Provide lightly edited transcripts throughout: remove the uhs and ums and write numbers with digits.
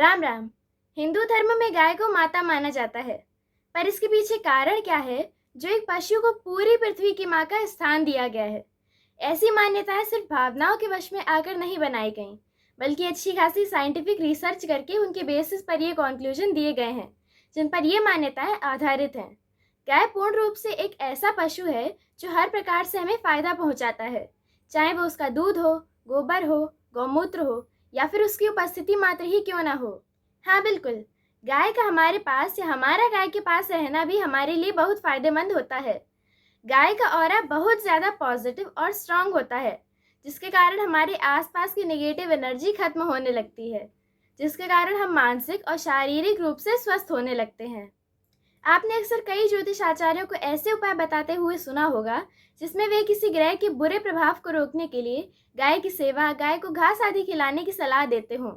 राम राम। हिंदू धर्म में गाय को माता माना जाता है, पर इसके पीछे कारण क्या है जो एक पशु को पूरी पृथ्वी की माँ का स्थान दिया गया है। ऐसी मान्यताएं सिर्फ भावनाओं के वश में आकर नहीं बनाई गईं, बल्कि अच्छी खासी साइंटिफिक रिसर्च करके उनके बेसिस पर ये कॉन्क्लूजन दिए गए हैं जिन पर ये मान्यताएं आधारित हैं। गाय पूर्ण रूप से एक ऐसा पशु है जो हर प्रकार से हमें फायदा पहुंचाता है, चाहे वो उसका दूध हो, गोबर हो, गौमूत्र हो या फिर उसकी उपस्थिति मात्र ही क्यों ना हो। हाँ बिल्कुल, गाय का हमारे पास या हमारा गाय के पास रहना भी हमारे लिए बहुत फायदेमंद होता है। गाय का ऑरा बहुत ज़्यादा पॉजिटिव और स्ट्रांग होता है, जिसके कारण हमारे आसपास की नेगेटिव एनर्जी खत्म होने लगती है, जिसके कारण हम मानसिक और शारीरिक रूप से स्वस्थ होने लगते हैं। आपने अक्सर कई ज्योतिष आचार्यों को ऐसे उपाय बताते हुए सुना होगा जिसमें वे किसी ग्रह के बुरे प्रभाव को रोकने के लिए गाय की सेवा, गाय को घास आदि खिलाने की सलाह देते हों।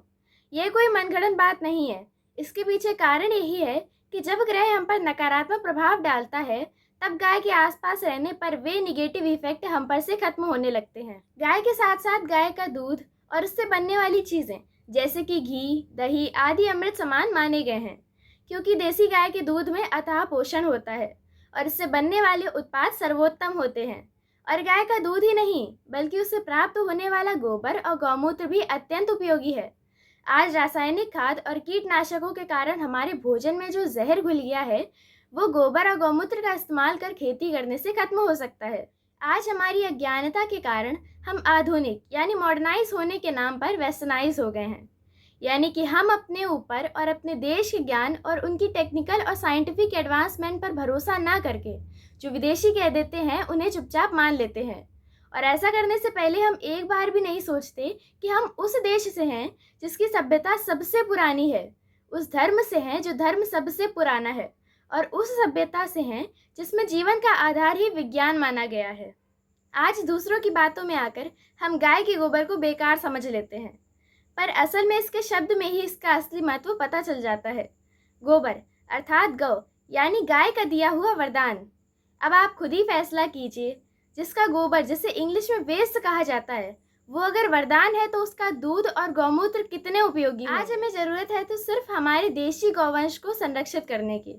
यह कोई मनगढ़ंत बात नहीं है। इसके पीछे कारण यही है कि जब ग्रह हम पर नकारात्मक प्रभाव डालता है, तब गाय के आसपास रहने पर वे निगेटिव इफेक्ट हम पर से खत्म होने लगते हैं। गाय के साथ साथ गाय का दूध और उससे बनने वाली चीज़ें जैसे कि घी, दही आदि अमृत समान माने गए हैं, क्योंकि देसी गाय के दूध में अथाह पोषण होता है और इससे बनने वाले उत्पाद सर्वोत्तम होते हैं। और गाय का दूध ही नहीं, बल्कि उससे प्राप्त होने वाला गोबर और गौमूत्र भी अत्यंत उपयोगी है। आज रासायनिक खाद और कीटनाशकों के कारण हमारे भोजन में जो जहर घुल गया है, वो गोबर और गौमूत्र का इस्तेमाल कर खेती करने से खत्म हो सकता है। आज हमारी अज्ञानता के कारण हम आधुनिक यानी मॉडर्नाइज होने के नाम पर वेस्टर्नाइज हो गए हैं, यानी कि हम अपने ऊपर और अपने देश के ज्ञान और उनकी टेक्निकल और साइंटिफिक एडवांसमेंट पर भरोसा ना करके जो विदेशी कह देते हैं उन्हें चुपचाप मान लेते हैं। और ऐसा करने से पहले हम एक बार भी नहीं सोचते कि हम उस देश से हैं जिसकी सभ्यता सबसे पुरानी है, उस धर्म से हैं जो धर्म सबसे पुराना है, और उस सभ्यता से हैं जिसमें जीवन का आधार ही विज्ञान माना गया है। आज दूसरों की बातों में आकर हम गाय के गोबर को बेकार समझ लेते हैं, पर असल में इसके शब्द में ही इसका असली महत्व पता चल जाता है। गोबर अर्थात गौ यानी गाय का दिया हुआ वरदान। अब आप खुद ही फैसला कीजिए, जिसका गोबर, जिसे इंग्लिश में वेस्ट कहा जाता है, वो अगर वरदान है तो उसका दूध और गौमूत्र कितने उपयोगी हैं। आज हमें ज़रूरत है तो सिर्फ हमारे देशी गौवंश को संरक्षित करने की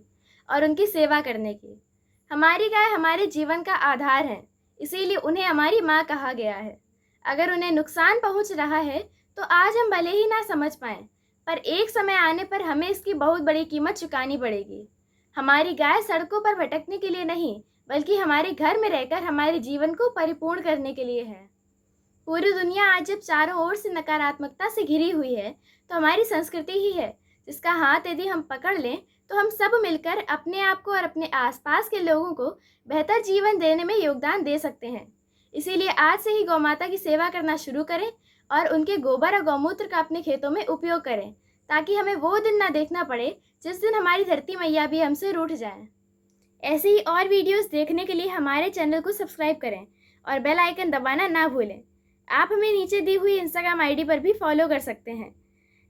और उनकी सेवा करने की। हमारी गाय हमारे जीवन का आधार है, इसीलिए उन्हें हमारी माँ कहा गया है। अगर उन्हें नुकसान पहुँच रहा है तो आज हम भले ही ना समझ पाएं, पर एक समय आने पर हमें इसकी बहुत बड़ी कीमत चुकानी पड़ेगी। हमारी गाय सड़कों पर भटकने के लिए नहीं, बल्कि हमारे घर में रहकर हमारे जीवन को परिपूर्ण करने के लिए है। पूरी दुनिया आज जब चारों ओर से नकारात्मकता से घिरी हुई है, तो हमारी संस्कृति ही है जिसका हाथ यदि हम पकड़ लें तो हम सब मिलकर अपने आप को और अपने आसपास के लोगों को बेहतर जीवन देने में योगदान दे सकते हैं। इसीलिए आज से ही गौ माता की सेवा करना शुरू करें और उनके गोबर और गौमूत्र का अपने खेतों में उपयोग करें, ताकि हमें वो दिन ना देखना पड़े जिस दिन हमारी धरती मैया भी हमसे रूठ जाए। ऐसे ही और वीडियोस देखने के लिए हमारे चैनल को सब्सक्राइब करें और बेल आइकन दबाना ना भूलें। आप हमें नीचे दी हुई इंस्टाग्राम आईडी पर भी फॉलो कर सकते हैं।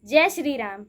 जय श्री राम।